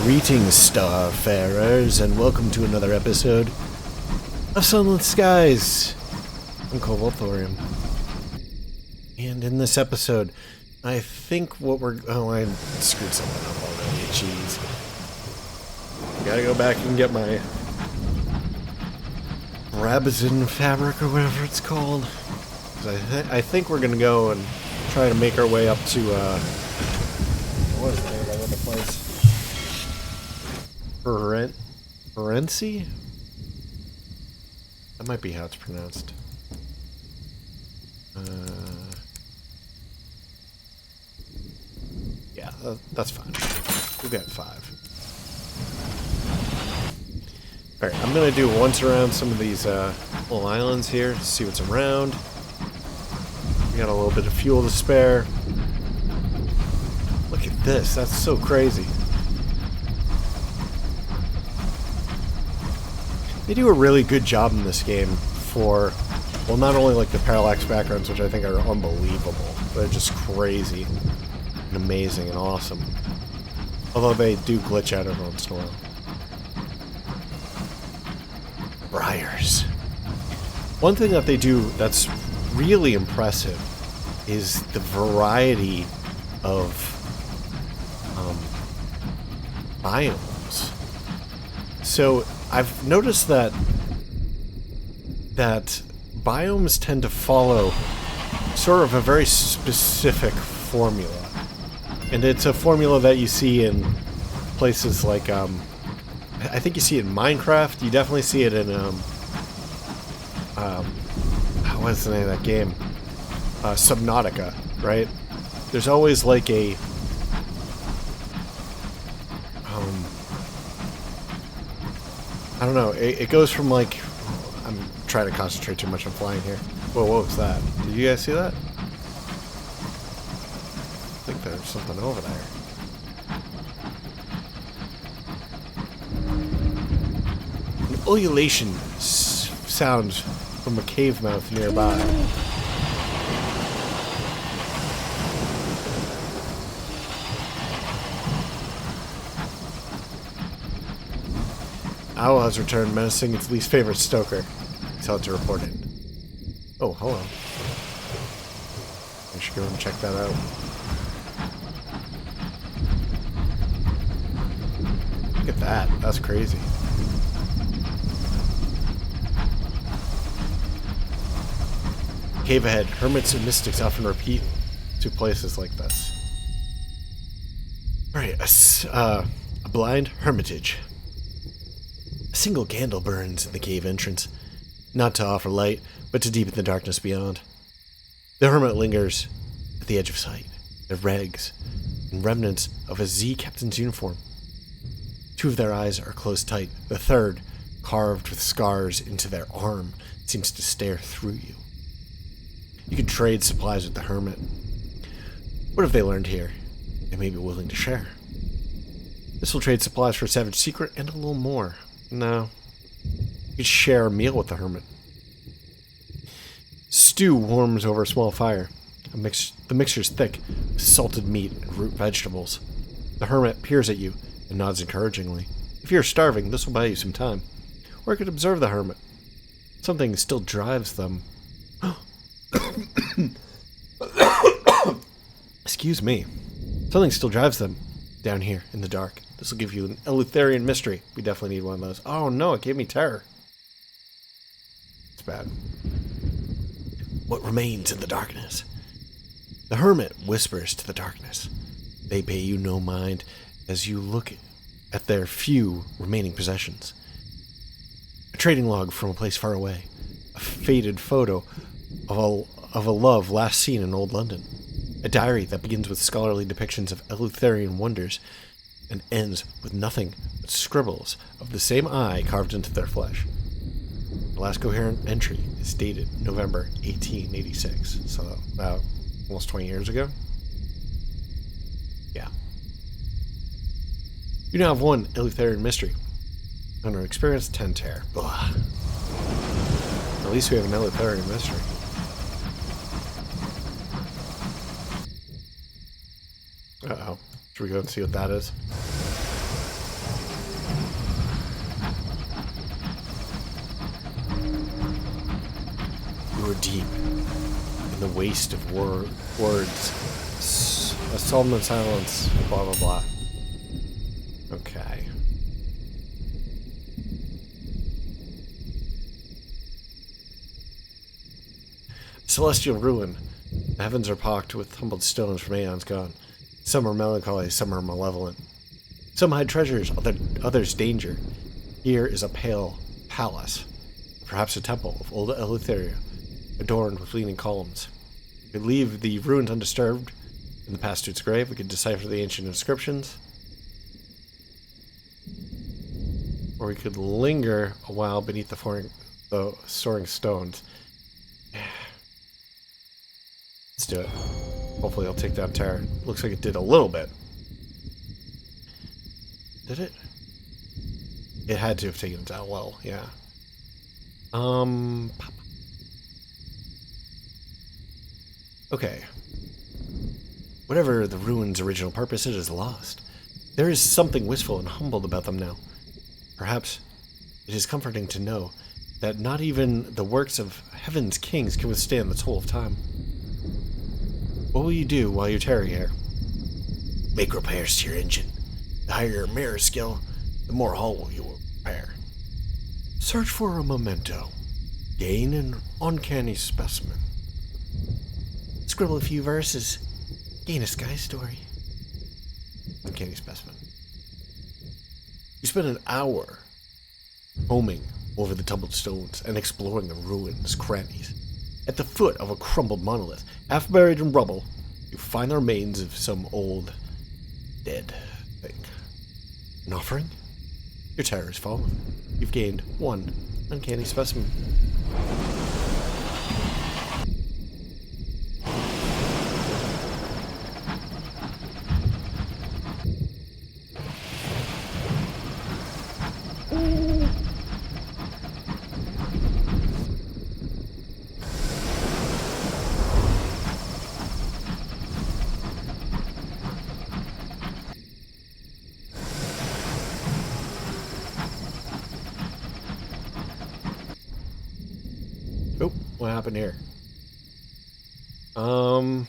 Greetings, starfarers, and welcome to another episode of Sunless Skies. I'm Cobalt, Thorium. And in this episode, I think what we're... Oh, I screwed something up already. Jeez. Gotta go back and get my Brabazon fabric or whatever it's called. 'Cause I think we're gonna go and try to make our way up to, what is the name of that other place? Piranesi? That might be how it's pronounced. Yeah, that's fine. We've got 5. Alright, I'm gonna do once around some of these little islands here, see what's around. We got a little bit of fuel to spare. Look at this, that's so crazy. They do a really good job in this game for, well, not only like the parallax backgrounds, which I think are unbelievable, but they're just crazy and amazing and awesome. Although they do glitch out every once in a while. Briars. One thing that they do that's really impressive is the variety of biomes. So I've noticed that biomes tend to follow sort of a very specific formula. And it's a formula that you see in places like, I think you see it in Minecraft. You definitely see it in, what's the name of that game? Subnautica, right? There's always like a, I don't know, it goes from like, I'm trying to concentrate too much on flying here. Whoa, what was that? Did you guys see that? I think there's something over there. An ululation sound from a cave mouth nearby. Owl has returned, menacing its least favorite stoker. Tell it to report it. Oh, hello. I should go and check that out. Look at that. That's crazy. Cave ahead. Hermits and mystics often repeat to places like this. Alright, a blind hermitage. A single candle burns in the cave entrance, not to offer light, but to deepen the darkness beyond. The hermit lingers at the edge of sight, their rags and remnants of a Z captain's uniform. 2 of their eyes are closed tight. The third, carved with scars into their arm, seems to stare through you. You can trade supplies with the hermit. What have they learned here? They may be willing to share. This will trade supplies for a savage secret and a little more. No. You could share a meal with the hermit. Stew warms over a small fire. The mixture's thick, with salted meat and root vegetables. The hermit peers at you and nods encouragingly. If you're starving, this will buy you some time. Or you could observe the hermit. Something still drives them. Excuse me. Something still drives them down here in the dark. This will give you an Eleutherian mystery. We definitely need one of those. Oh no, it gave me terror. It's bad. What remains in the darkness? The hermit whispers to the darkness. They pay you no mind as you look at their few remaining possessions. A trading log from a place far away. A faded photo of a love last seen in old London. A diary that begins with scholarly depictions of Eleutherian wonders and ends with nothing but scribbles of the same eye carved into their flesh. The last coherent entry is dated November 1886, so about almost 20 years ago. Yeah. You now have 1 Eleutherian mystery. Under experience, 10 terror. Blah. At least we have an Eleutherian mystery. Uh-oh. Should we go and see what that is? were deep in the waste of words. A solemn silence, blah blah blah. Okay. Celestial ruin. The heavens are pocked with tumbled stones from aeons gone. Some are melancholy, some are malevolent. Some hide treasures, others danger. Here is a pale palace, perhaps a temple of old Eleutheria, adorned with leaning columns. We could leave the ruins undisturbed. In the past to its grave, we could decipher the ancient inscriptions. Or we could linger a while beneath the soaring stones. Let's do it. Hopefully it'll take down terror. Looks like it did a little bit. Did it? It had to have taken it down well, yeah. Okay. Whatever the ruins' original purpose, it is lost. There is something wistful and humbled about them now. Perhaps it is comforting to know that not even the works of heaven's kings can withstand the toll of time. What will you do while you tarry here? Make repairs to your engine. The higher your mirror skill, the more hull you will repair. Search for a memento. Gain an uncanny specimen. Scribble a few verses. Gain a sky story. Uncanny specimen. You spend an hour combing over the tumbled stones and exploring the ruins' crannies. At the foot of a crumbled monolith, half buried in rubble, you find the remains of some old, dead thing. An offering? Your terror is fallen. You've gained one uncanny specimen. Oh, what happened here? Oh,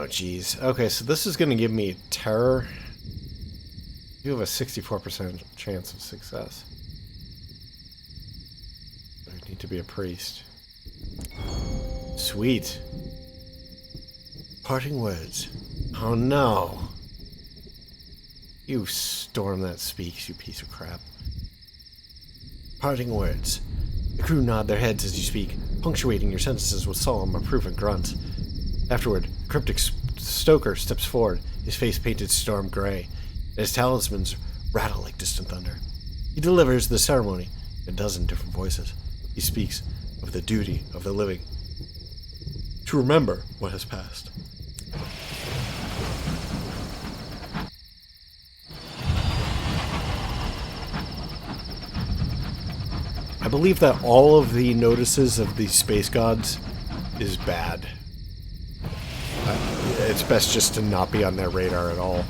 jeez. Okay, so this is going to give me terror. You have a 64% chance of success. I need to be a priest. Sweet. Parting words. Oh no. You storm that speaks, you piece of crap. Parting words. The crew nod their heads as you speak, punctuating your sentences with solemn, approving grunts. Afterward, a cryptic stoker steps forward, his face painted storm gray, and his talismans rattle like distant thunder. He delivers the ceremony in a dozen different voices. He speaks of the duty of the living to remember what has passed. I believe that all of the notices of the space gods is bad. It's best just to not be on their radar at all.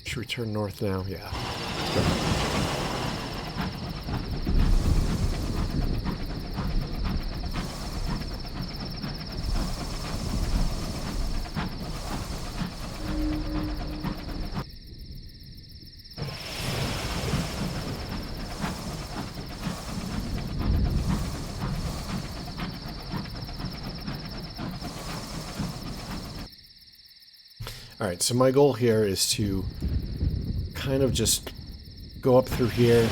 Should we turn north now? Yeah. Let's go. Alright, so my goal here is to kind of just go up through here,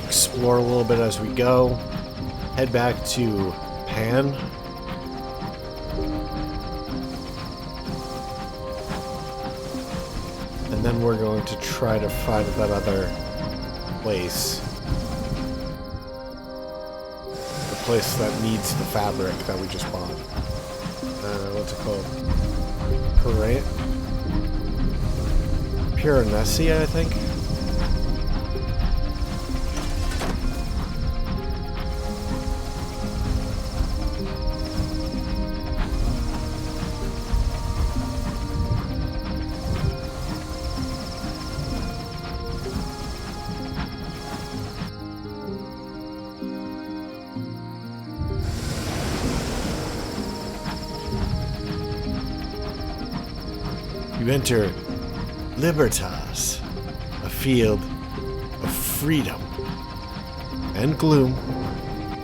explore a little bit as we go, head back to Pan. And then we're going to try to find that other place. The place that needs the fabric that we just bought. What's it called? Piranesi, I think. You enter Libertas, a field of freedom and gloom.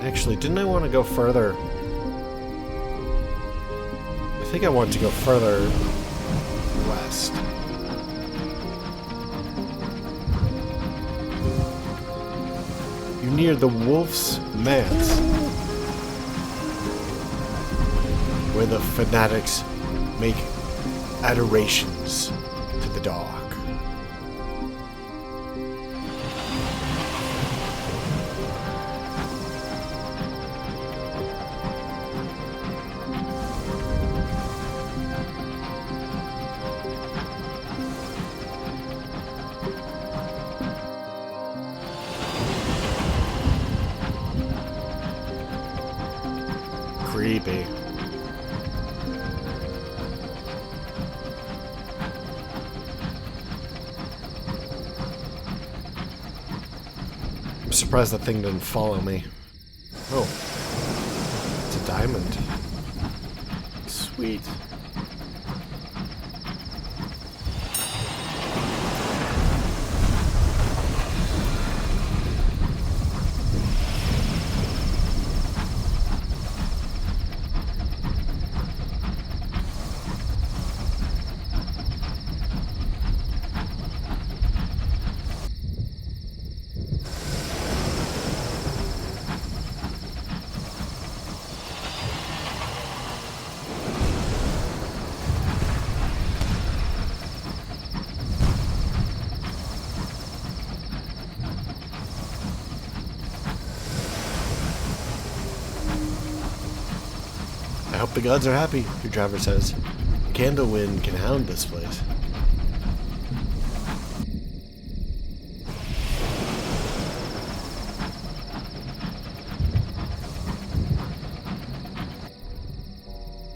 Actually, didn't I want to go further? I think I want to go further west. You near the Wolf's Manse, where the fanatics make adorations to the dark. Creepy. I'm surprised that thing didn't follow me. Oh. It's a diamond. Sweet. I hope the gods are happy, your driver says. Candlewind can hound this place.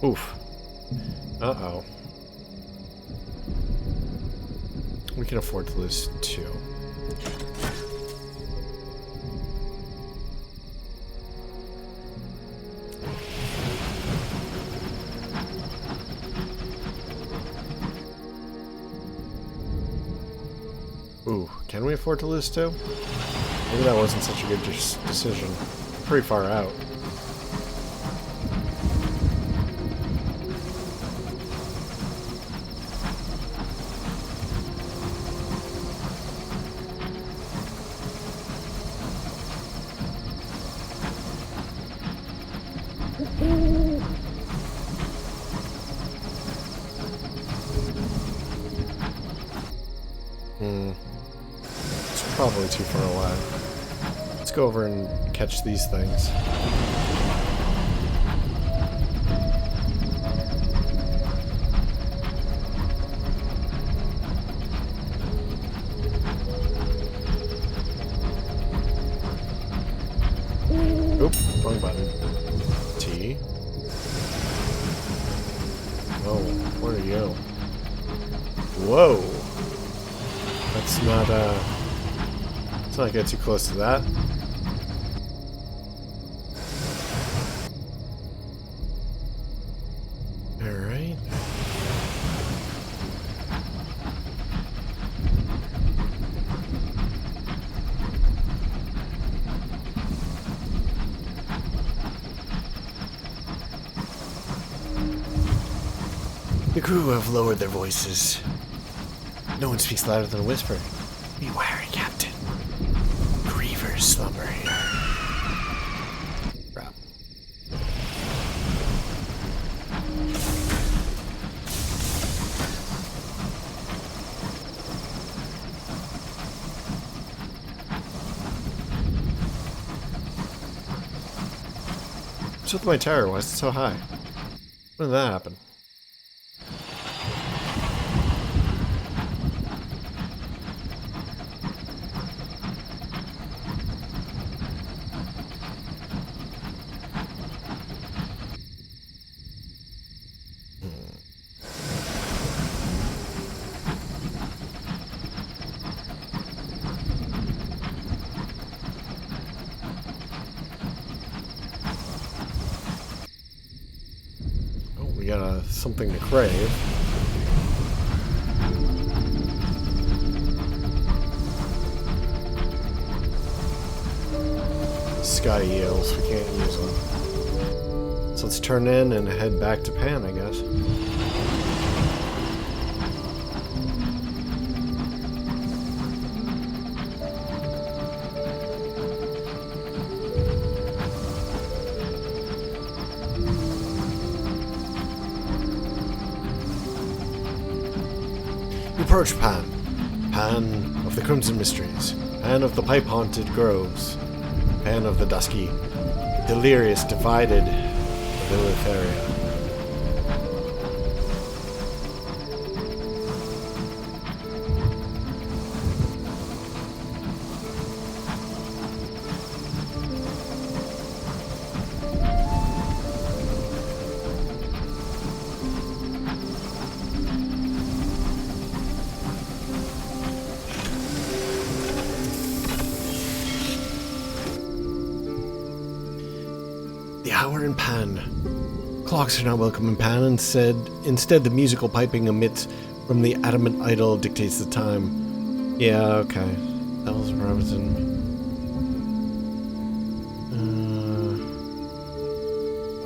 Oof. Uh-oh. We can afford to lose 2. Ooh, can we afford to lose 2? Maybe that wasn't such a good decision. Pretty far out. It's probably too far away. Let's go over and catch these things. Oop, wrong button. T. Oh, where are you? Whoa! Let's not get too close to that. Alright. The crew have lowered their voices. No one speaks louder than a whisper. Be wary, Captain. Grievers slumber here. Crap. What's with my tower? Why is it so high? When did that happen? We got something to crave. sky eels. We can't use them. So let's turn in and head back to Pan, I guess. You approach Pan. Pan of the Crimson Mysteries. Pan of the pipe-haunted groves. Pan of the dusky, delirious, divided of Eleutheria. The hour in Pan. Clocks are not welcome in Pan, and instead the musical piping emits from the adamant idol dictates the time. Yeah, okay. Elves Robinson.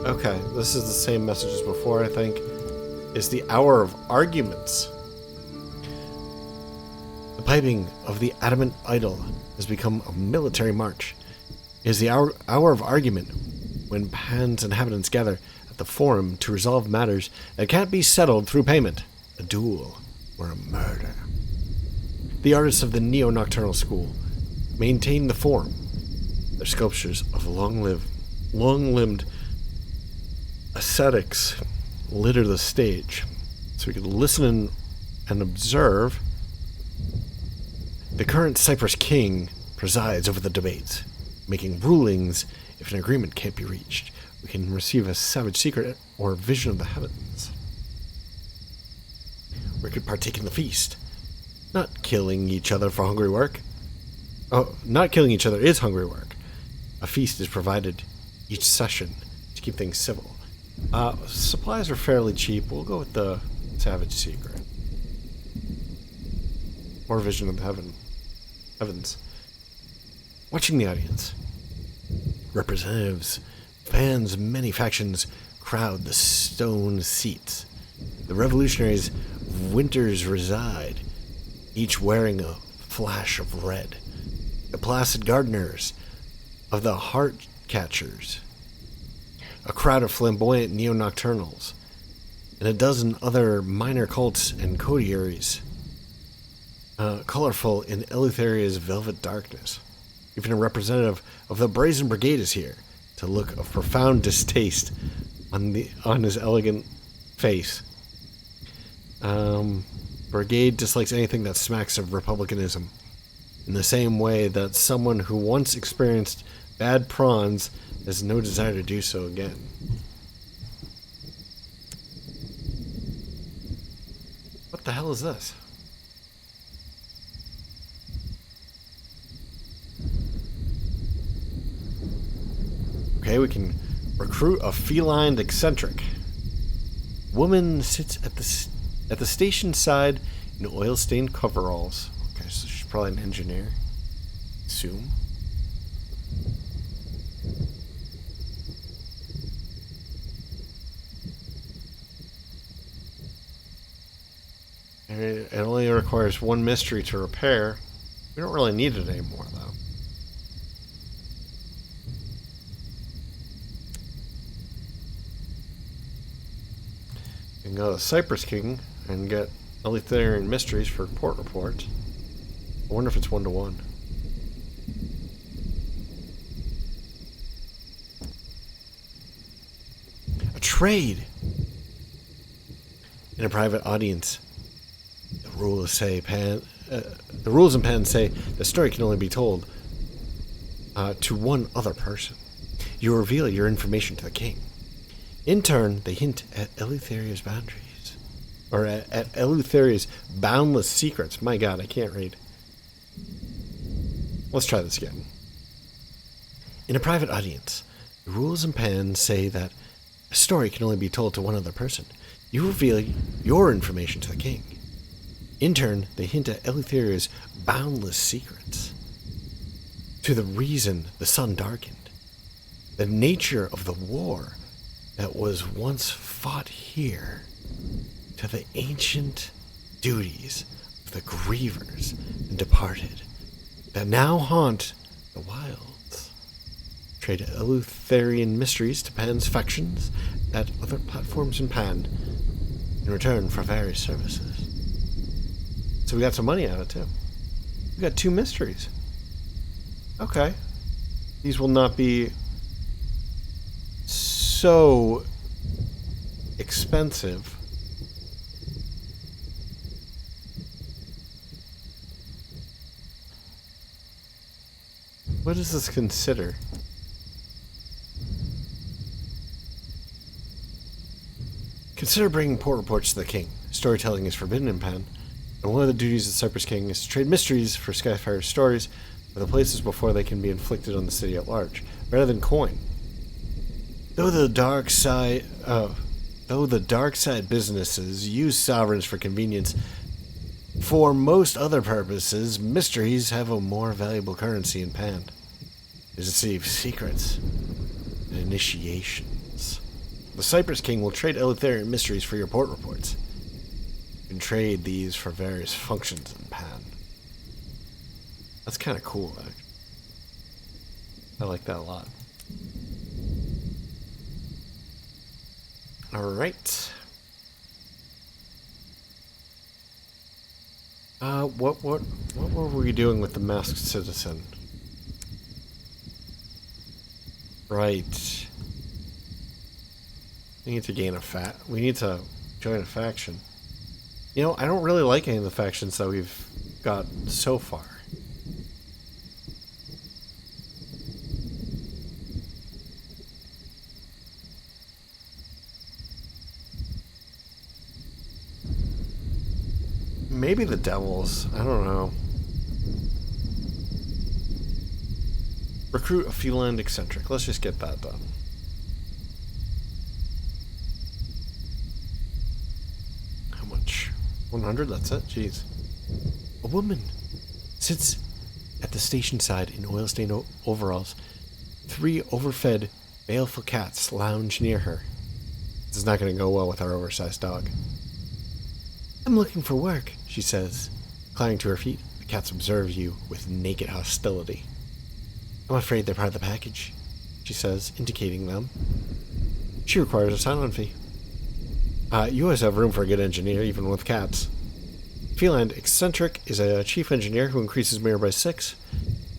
Okay, this is the same message as before, I think. It's the hour of arguments. The piping of the adamant idol has become a military march. It is the hour of argument, when Pan's inhabitants gather at the Forum to resolve matters that can't be settled through payment, a duel, or a murder. The artists of the neo-nocturnal school maintain the Forum. Their sculptures of long-limbed ascetics litter the stage, so we can listen and observe. The current Cyprus king presides over the debates, making rulings. If an agreement can't be reached, we can receive a savage secret or a vision of the heavens. We could partake in the feast. Not killing each other for hungry work. Oh, not killing each other is hungry work. A feast is provided each session to keep things civil. Supplies are fairly cheap. We'll go with the savage secret. Or vision of the heavens. Watching the audience. Representatives, fans, many factions crowd the stone seats. The revolutionaries of Winters reside, each wearing a flash of red. The placid gardeners of the heart catchers. A crowd of flamboyant neo-nocturnals, and a dozen other minor cults and coteries, colorful in Eleutheria's velvet darkness. Even a representative of the Brazen Brigade is here, to look of profound distaste on his elegant face. Brigade dislikes anything that smacks of republicanism, in the same way that someone who once experienced bad prawns has no desire to do so again. What the hell is this? Okay, we can recruit a feline eccentric. Woman sits at the station side in oil-stained coveralls. Okay, so she's probably an engineer. Assume. And it only requires one mystery to repair. We don't really need it anymore, though. We can go to Cyprus King and get Eleutherian mysteries for port report. I wonder if it's 1-to-1. A trade! In a private audience, the rules in Pan say the story can only be told to one other person. You reveal your information to the king. In turn, they hint at Eleutheria's boundaries. Or at Eleutheria's boundless secrets. My god, I can't read. Let's try this again. In a private audience, the rules in Pan say that a story can only be told to one other person. You reveal your information to the king. In turn, they hint at Eleutheria's boundless secrets. To the reason the sun darkened, the nature of the war that was once fought here, to the ancient duties of the grievers and departed that now haunt the wilds. Trade Eleutherian mysteries to Pan's factions at other platforms in Pan in return for various services. So we got some money out of it too. We got 2 mysteries. Okay. These will not be so expensive. What does this consider? Consider bringing port reports to the king. Storytelling is forbidden in Pan, and one of the duties of the Cypress King is to trade mysteries for Skyfire's stories for the places before they can be inflicted on the city at large, rather than coin. Though the dark side businesses use sovereigns for convenience, for most other purposes, mysteries have a more valuable currency in Pan. It is a city of secrets and initiations. The Cypress King will trade Eleutherian mysteries for your port reports. You can trade these for various functions in Pan. That's kind of cool, actually. I like that a lot. Alright. What were we doing with the masked citizen? Right. We need to gain we need to join a faction. You know, I don't really like any of the factions that we've got so far. Maybe the devils. I don't know. Recruit a feline eccentric. Let's just get that done. How much? 100? That's it? Jeez. A woman sits at the station side in oil-stained overalls. 3 overfed, baleful cats lounge near her. This is not going to go well with our oversized dog. I'm looking for work, she says. Climbing to her feet, the cats observe you with naked hostility. I'm afraid they're part of the package, she says, indicating them. She requires a sign-on fee. You always have room for a good engineer, even with cats. Feline eccentric is a chief engineer who increases mirror by 6,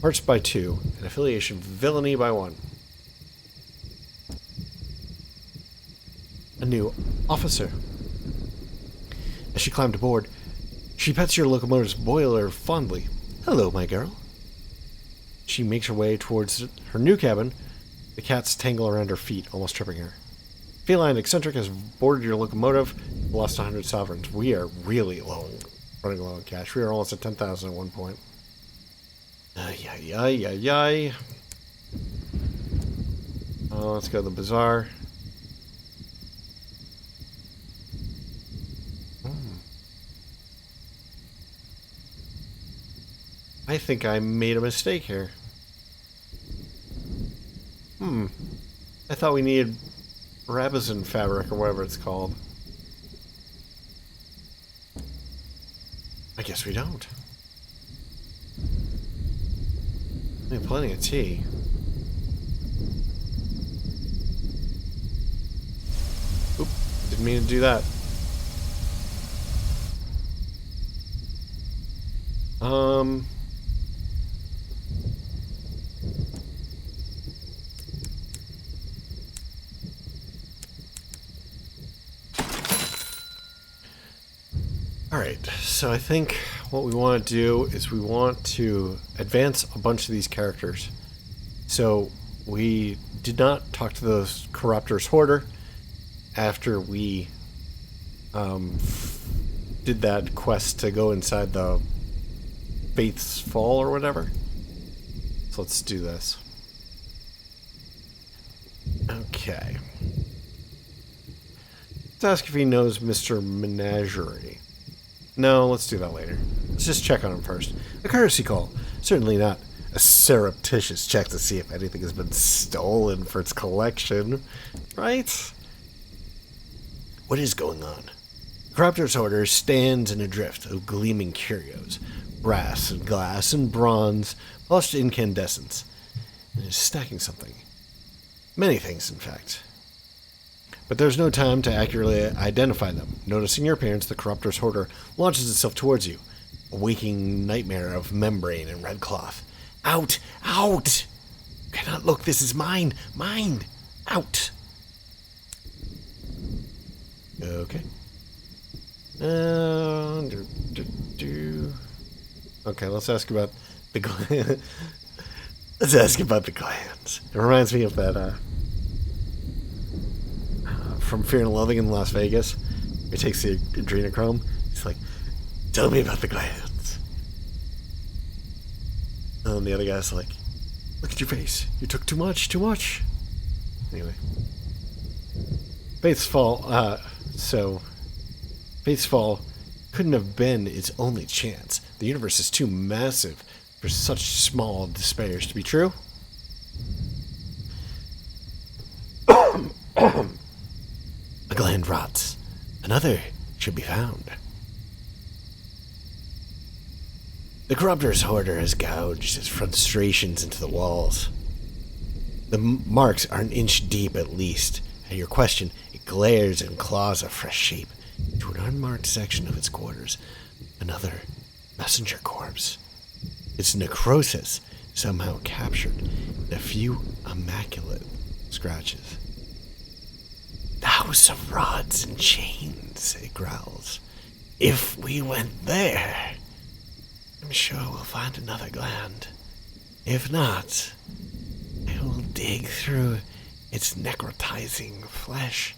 parts by 2, and affiliation villainy by 1. A new officer. As she climbed aboard, she pets your locomotive's boiler fondly. Hello, my girl. She makes her way towards her new cabin. The cats tangle around her feet, almost tripping her. Feline eccentric has boarded your locomotive, lost 100 sovereigns. We are really low, running low on cash. We are almost at 10,000 at one point. Ay. Let's go to the bazaar. I think I made a mistake here. I thought we needed Rabizon fabric or whatever it's called. I guess we don't. We have plenty of tea. Oop, didn't mean to do that. Alright, so I think what we want to do is we want to advance a bunch of these characters. So we did not talk to those Corruptor's Hoarder after we did that quest to go inside the Faith's Fall or whatever. So let's do this. Okay. Let's ask if he knows Mr. Menagerie. No, let's do that later. Let's just check on him first. A courtesy call. Certainly not. a surreptitious check to see if anything has been stolen for its collection, right? What is going on? The Corruptor's Hoarder stands in a drift of gleaming curios, brass and glass and bronze, polished incandescence, and is stacking something. Many things, in fact. But there's no time to accurately identify them. Noticing your appearance, the Corruptor's Hoarder launches itself towards you, a waking nightmare of membrane and red cloth. Out! Out! You cannot look, this is mine! Mine! Out! Okay. Okay, let's ask about the let's ask about the glands. It reminds me of that from Fear and Loathing in Las Vegas. He takes the adrenochrome. He's like, "Tell me about the glands." And the other guy's like, "Look at your face. You took too much. Too much." Anyway, Faith's Fall. Faith's Fall couldn't have been its only chance. The universe is too massive for such small despairs to be true. A gland rots. Another should be found. The Corruptor's Hoarder has gouged his frustrations into the walls. The marks are an inch deep at least. At your question, it glares and claws a fresh shape into an unmarked section of its quarters. Another messenger corpse. Its necrosis somehow captured in a few immaculate scratches. The house of rods and chains, it growls. If we went there, I'm sure we'll find another gland. If not, I will dig through its necrotizing flesh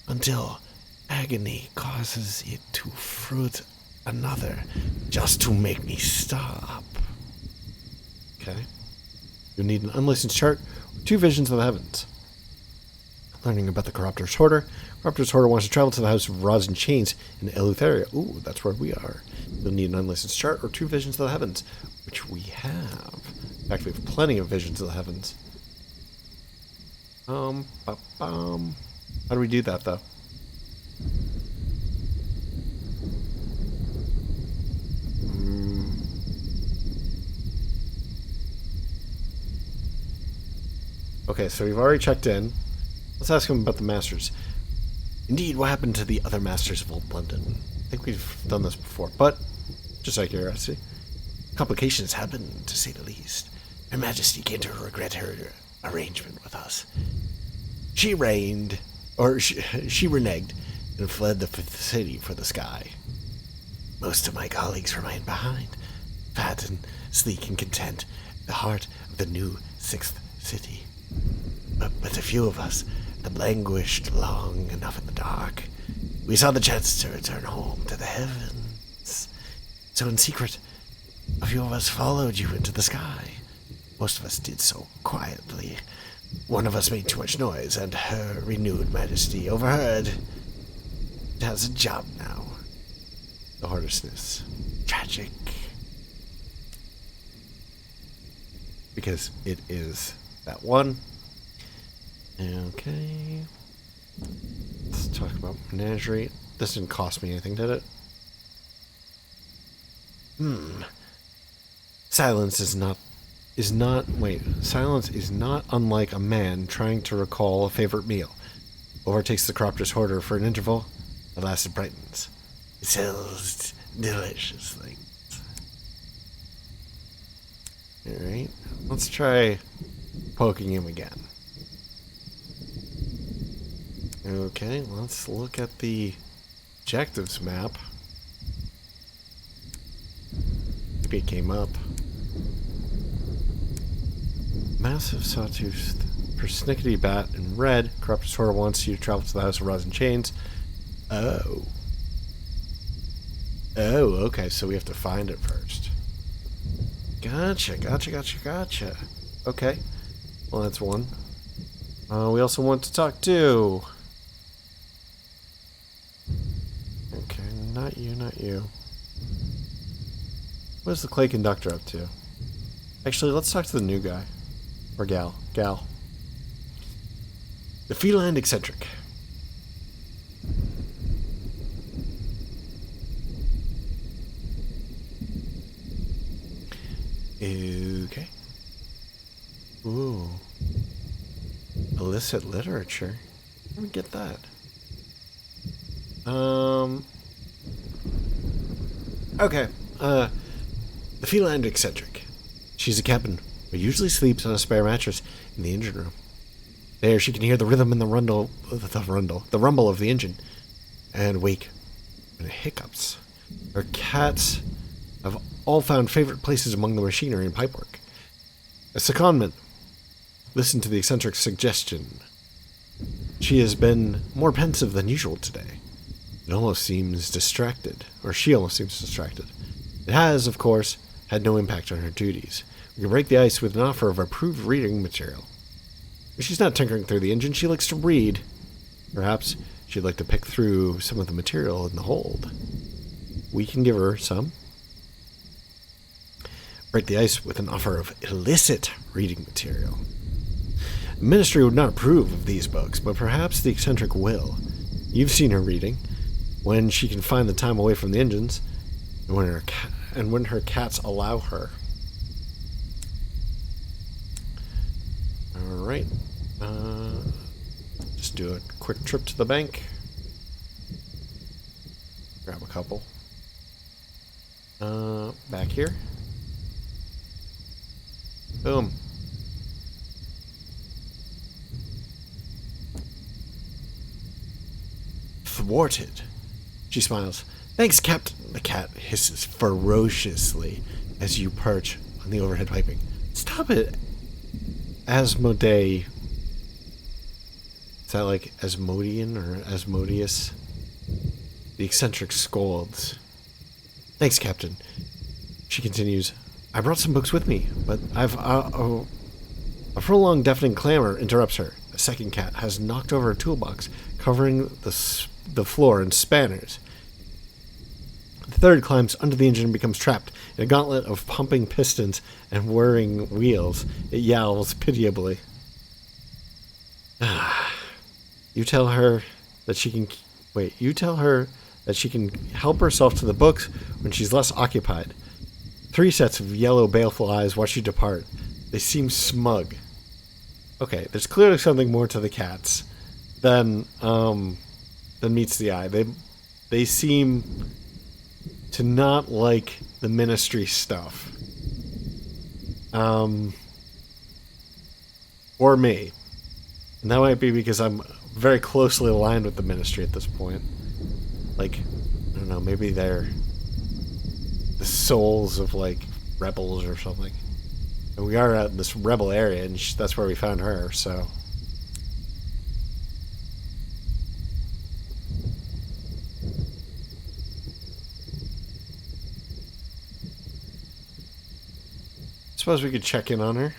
until agony causes it to fruit another just to make me stop. Okay. You need an unlicensed chart or 2 visions of the heavens. Learning about the Corruptor's Hoarder. Corruptor's Hoarder wants to travel to the House of Rods and Chains in Eleutheria. Ooh, that's where we are. You'll need an unlicensed chart or 2 visions of the heavens, which we have. In fact, we have plenty of visions of the heavens. How do we do that, though? Okay, so we've already checked in. Let's ask him about the Masters. Indeed, what happened to the other Masters of Old London? I think we've done this before, but just out of curiosity. Complications happened, to say the least. Her Majesty came to regret her arrangement with us. She reneged and fled the 5th city for the sky. Most of my colleagues remained behind, fat and sleek and content, at the heart of the new 6th city. But a few of us had languished long enough in the dark. We saw the chance to return home to the heavens. So in secret, a few of us followed you into the sky. Most of us did so quietly. One of us made too much noise, and Her Renewed Majesty overheard. It has a job now. The heartlessness. Tragic. Because it is that one. Okay. Let's talk about menagerie. This didn't cost me anything, did it? Silence is not unlike a man trying to recall a favorite meal. Overtakes the Corruptor's Hoarder for an interval. At last it brightens. It sells delicious things. Alright, let's try poking him again. Okay, let's look at the objectives map. Maybe it came up. Massive sawtoothed persnickety bat in red. Corruptor's Hoarder wants you to travel to the House of Rods and Chains. Oh, okay, so we have to find it first. Gotcha. Okay, well, that's one. We also want to talk to... Okay, not you. What is the clay conductor up to? Actually, let's talk to the new guy. Or gal. Gal. The feline eccentric. Okay. Ooh. Illicit literature. Where do we get that? Okay. The feline eccentric. She's a captain, but usually sleeps on a spare mattress in the engine room. There, she can hear the rhythm and the rumble of the engine, and wake when it hiccups. Her cats have all found favorite places among the machinery and pipework. A secondment. Listen to the eccentric's suggestion. She has been more pensive than usual today. It almost seems distracted, or she almost seems distracted. It has, of course, had no impact on her duties. We can break the ice with an offer of approved reading material. If she's not tinkering through the engine, she likes to read. Perhaps she'd like to pick through some of the material in the hold. We can give her some. Break the ice with an offer of illicit reading material. The Ministry would not approve of these books, but perhaps the eccentric will. You've seen her reading, when she can find the time away from the engines, and when her cats allow her. Alright. Just do a quick trip to the bank. Grab a couple. Back here. Boom. Thwarted. She smiles. Thanks, Captain. The cat hisses ferociously as you perch on the overhead piping. Stop it. Asmodee. Is that like Asmodean or Asmodeus? The eccentric scolds. Thanks, Captain. She continues. I brought some books with me, but a prolonged deafening clamor interrupts her. A second cat has knocked over a toolbox, covering the floor in spanners. The third climbs under the engine and becomes trapped in a gauntlet of pumping pistons and whirring wheels. It yowls pitiably. You tell her that she can... Wait, you tell her that she can help herself to the books when she's less occupied. 3 sets of yellow, baleful eyes watch you depart. They seem smug. Okay, there's clearly something more to the cats than meets the eye. They seem to not like the Ministry stuff. Or me. And that might be because I'm very closely aligned with the Ministry at this point. Like, I don't know, maybe they're the souls of, like, rebels or something. And we are at this rebel area, and that's where we found her, so... Suppose we could check in on her.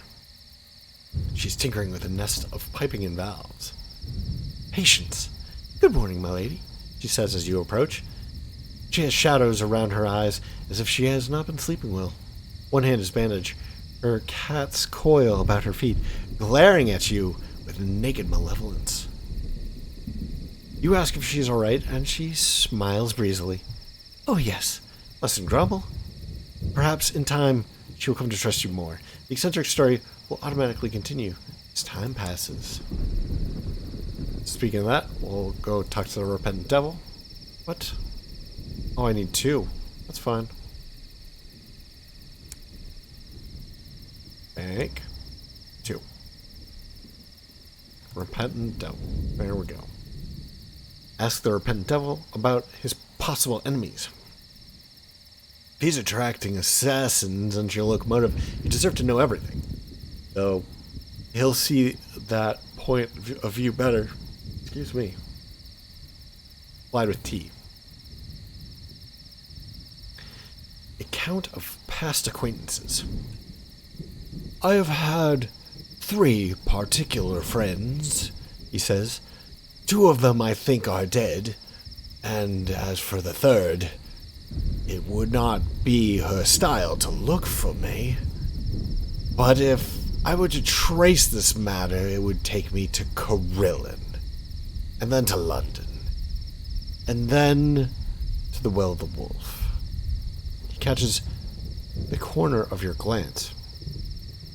She's tinkering with a nest of piping and valves. Patience. Good morning, my lady, she says as you approach. She has shadows around her eyes, as if she has not been sleeping well. One hand is bandaged. Her cats coil about her feet, glaring at you with naked malevolence. You ask if she's all right, and she smiles breezily. Oh, yes. Mustn't grumble. Perhaps in time she will come to trust you more. The eccentric story will automatically continue as time passes. Speaking of that, we'll go talk to the repentant devil. What? Oh, I need 2. That's fine. Bank. 2. Repentant devil. There we go. Ask the repentant devil about his possible enemies. If he's attracting assassins into your locomotive, you deserve to know everything. Though, he'll see that point of view better. Excuse me. Applied with T. Account of past acquaintances. I have had 3 particular friends, he says. 2 of them I think are dead, and as for the third, it would not be her style to look for me. But if I were to trace this matter, it would take me to Carillon, and then to London, and then to the Well of the Wolf. He catches the corner of your glance.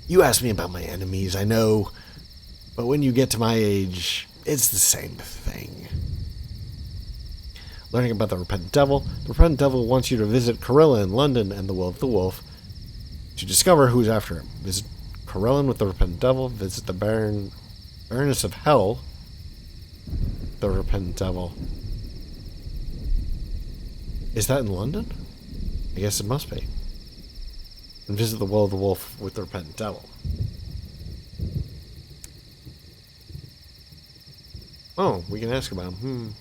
You ask me about my enemies, I know, but when you get to my age, it's the same thing. Learning about the Repentant Devil wants you to visit Carillon, London, and the Well of the Wolf to discover who's after him. Visit Carillon with the Repentant Devil, visit the Baroness of Hell, the Repentant Devil. Is that in London? I guess it must be. And visit the Well of the Wolf with the Repentant Devil. Oh, we can ask about him.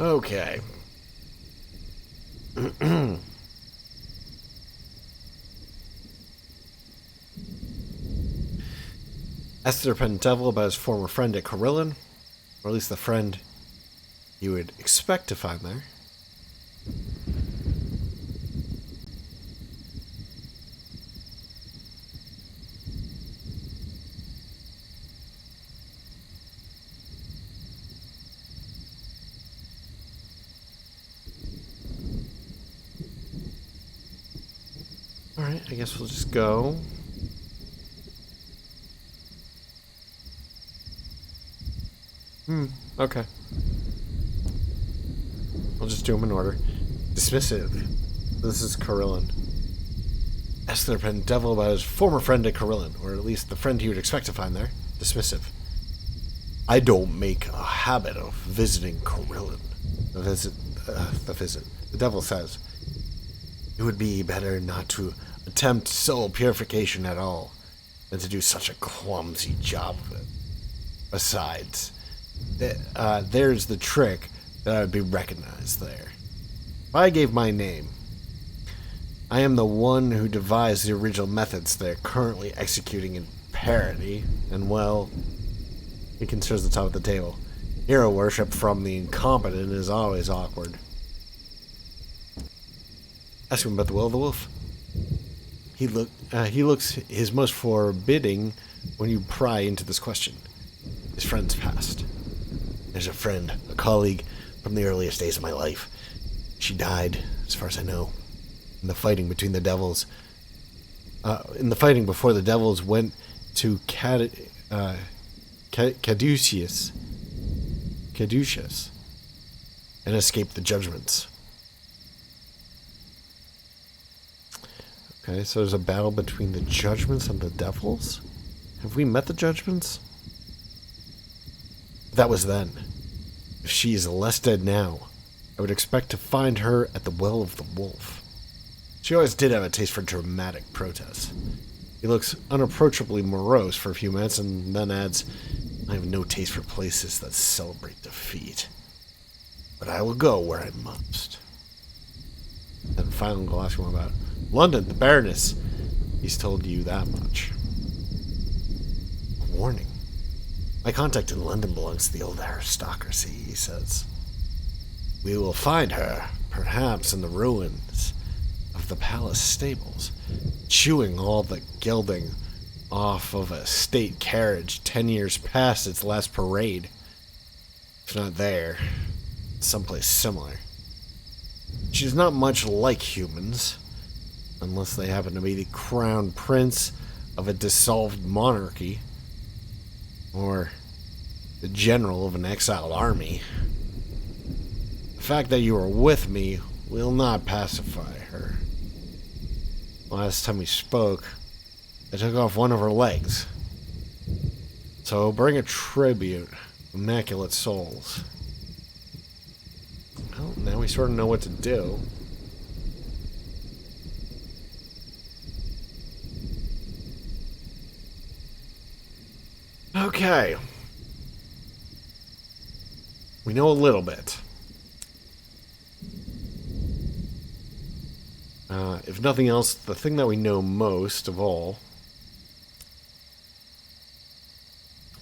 Okay. Ask the Repentant Devil about his former friend at Carillon, or at least the friend you would expect to find there. Alright, I guess we'll just go. Okay. We'll just do them in order. Dismissive. This is Carillon. Ask the Repentant Devil about his former friend at Carillon, or at least the friend he would expect to find there. Dismissive. I don't make a habit of visiting Carillon. The visit. The devil says, it would be better not to attempt soul purification at all than to do such a clumsy job of it. Besides, there's the trick that I would be recognized there. If I gave my name, I am the one who devised the original methods they're currently executing in parody, and well, he considers the top of the table. Hero worship from the incompetent is always awkward. Ask him about the Will of the Wolf. He looks his most forbidding when you pry into this question. His friend's past. There's a friend, a colleague from the earliest days of my life. She died, as far as I know, in the fighting between the devils. In the fighting before the devils went to Caduceus, and escaped the judgments. Okay, so there's a battle between the judgments and the devils? Have we met the judgments? That was then. If she is less dead now, I would expect to find her at the Well of the Wolf. She always did have a taste for dramatic protest. He looks unapproachably morose for a few minutes and then adds, I have no taste for places that celebrate defeat. But I will go where I must. Then finally we'll ask him about London, the Baroness. He's told you that much. A warning. My contact in London belongs to the old aristocracy, he says. We will find her, perhaps in the ruins of the palace stables, chewing all the gilding off of a state carriage 10 years past its last parade. If not there, someplace similar. She's not much like humans, unless they happen to be the crown prince of a dissolved monarchy, or the general of an exiled army. The fact that you are with me will not pacify her. Last time we spoke, I took off one of her legs. So bring a tribute, immaculate souls. Well, now we sort of know what to do. Okay. We know a little bit. If nothing else, the thing that we know most of all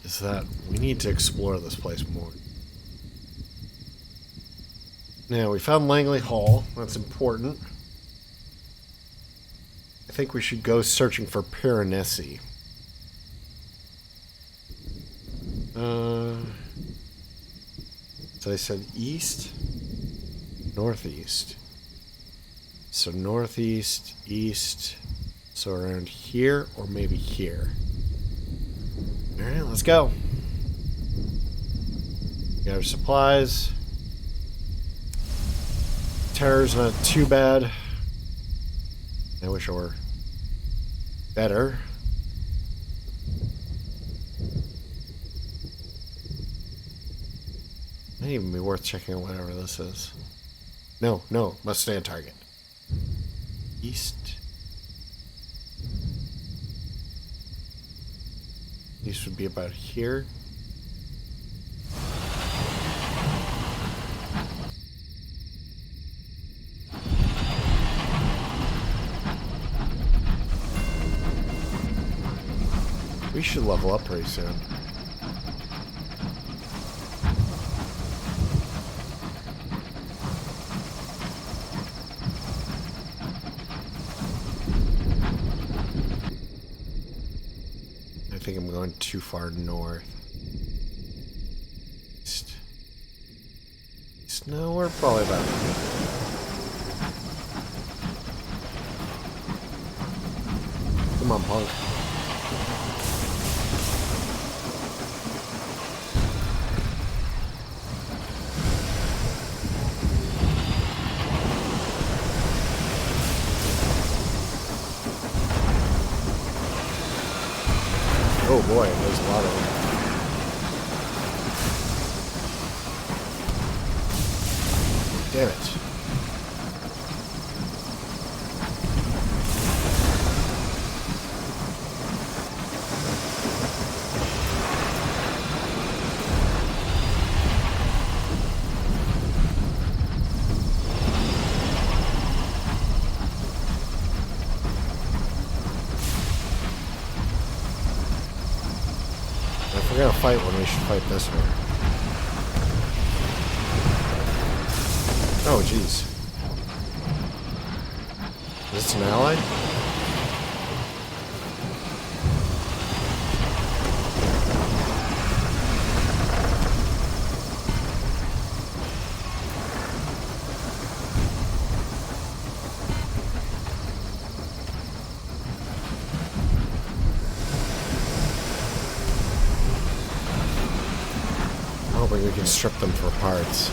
is that we need to explore this place more. Now, we found Langley Hall. That's important. I think we should go searching for Piranesi. So I said east? Northeast. So northeast, east. So around here, or maybe here. Alright, let's go. Got our supplies. Terror's not too bad. I wish it were better. Might even be worth checking out whatever this is. No, must stay on target. East. East would be about here. We should level up pretty soon. I think I'm going too far north. East. No, we're probably about here. Come on, punk. Oh boy, there's a lot of them. Damn it. If we're gonna fight one, we should fight this one. Oh, jeez. Is this an ally? Hoping we can strip them for parts.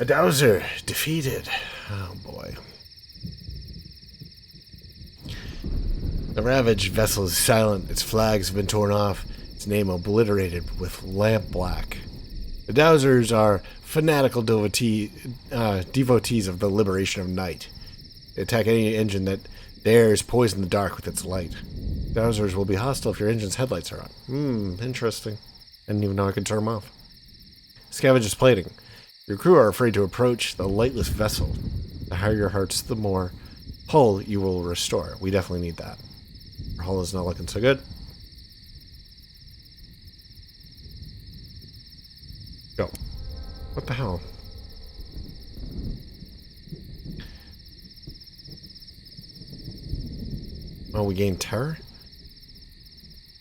A dowser defeated. Oh boy. The ravaged vessel is silent. Its flags have been torn off. Its name obliterated with lamp black. The dowsers are fanatical devotees of the liberation of night. They attack any engine that dares poison the dark with its light. Dowsers will be hostile if your engine's headlights are on. Interesting. I didn't even know I could turn them off. Scavenger's plating. Your crew are afraid to approach the lightless vessel. The higher your hearts, the more hull you will restore. We definitely need that. Our hull is not looking so good. Go. What the hell? Oh, we gained terror?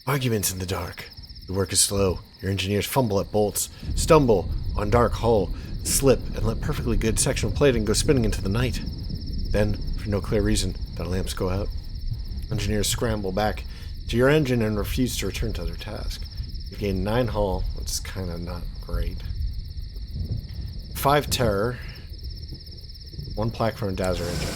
Arguments in the dark. The work is slow. Your engineers fumble at bolts, stumble on dark hull, slip, and let perfectly good sectional plating go spinning into the night. Then, for no clear reason, the lamps go out. Engineers scramble back to your engine and refuse to return to their task. You've gained 9 hull, which is kind of not great. 5 terror. 1 plaque from a dowser engine.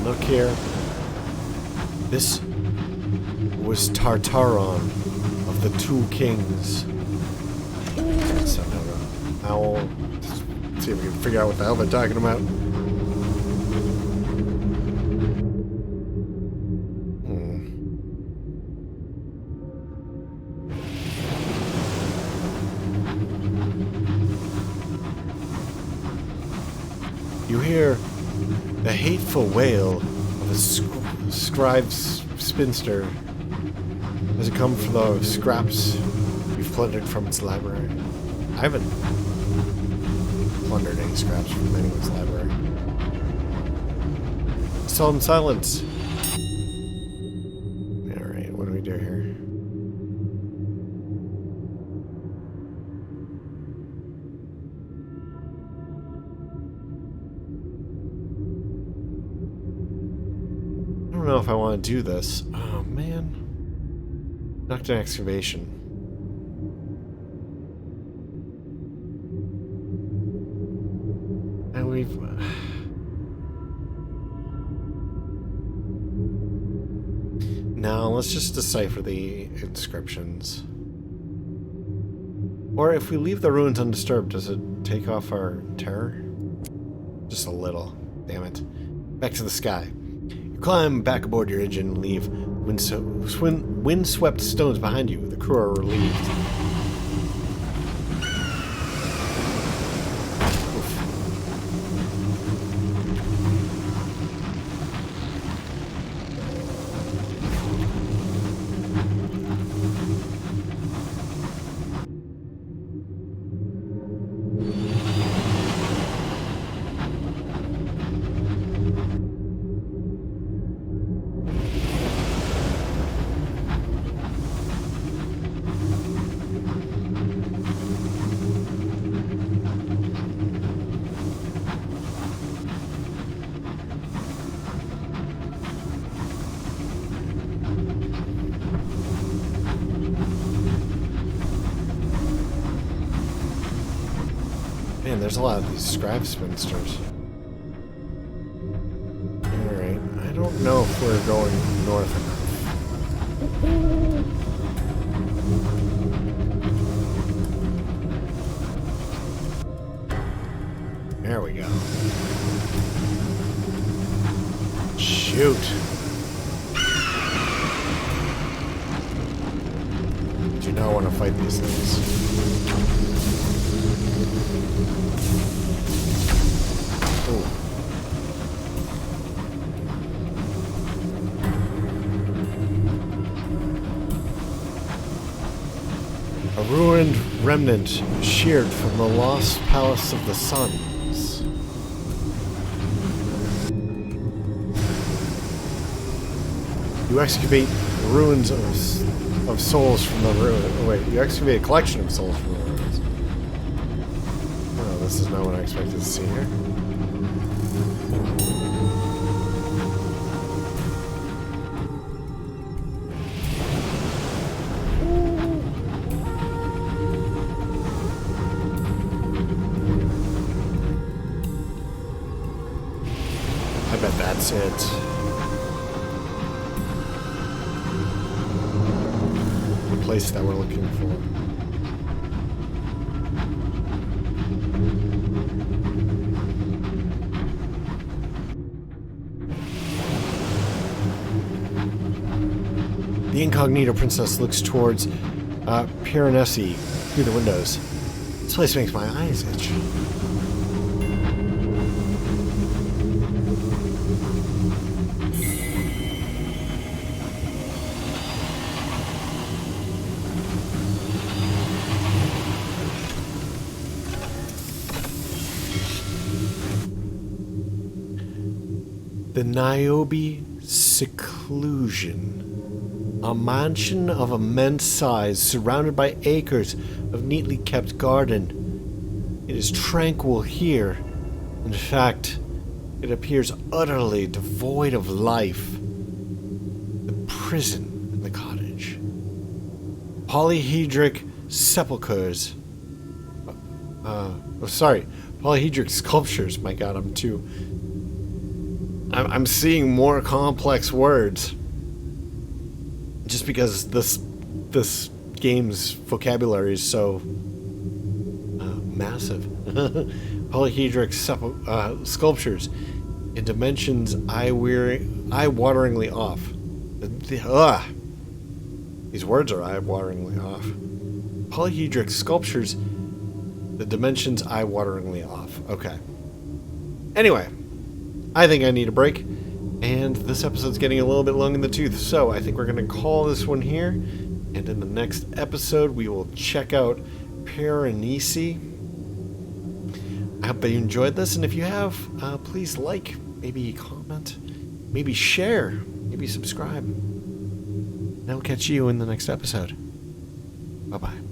Look here. This was Tartaron of the 2 kings. So, owl. Let's see if we can figure out what the hell they're talking about. The hateful wail of a scribe's spinster. Has it come from the scraps we've plundered from its library? I haven't plundered any scraps from anyone's library. Solemn silence. Alright, what do we do here? I don't know if I want to do this. Oh, man. Knocked an excavation. And we've... Now, let's just decipher the inscriptions. Or if we leave the ruins undisturbed, does it take off our terror? Just a little. Damn it. Back to the sky. You climb back aboard your engine and leave windswept stones behind you. The crew are relieved. Man, there's a lot of these scribe spinsters. Alright, I don't know if we're going north enough. There we go. Shoot. Do not want to fight these things. Ooh. A ruined remnant sheared from the lost palace of the suns. You excavate ruins of souls from the ruins. Wait, you excavate a collection of souls from the ruins. Oh, this is not what I expected to see here. I bet that's it. The place that we're looking for. The incognito princess looks towards Piranesi through the windows. This place makes my eyes itch. The Niobe Seclusion, a mansion of immense size surrounded by acres of neatly kept garden. It is tranquil here. In fact, it appears utterly devoid of life. The prison in the cottage. Polyhedric sepulchres. Polyhedric sculptures. My god, I'm seeing more complex words just because this game's vocabulary is so massive. Polyhedric sculptures in dimensions eye-wateringly off. These words are eye-wateringly off. Polyhedric sculptures, the dimensions eye-wateringly off. Okay. Anyway. I think I need a break. And this episode's getting a little bit long in the tooth. So I think we're going to call this one here. And in the next episode, we will check out Piranesi. I hope that you enjoyed this. And if you have, please like, maybe comment, maybe share, maybe subscribe. And I'll catch you in the next episode. Bye-bye.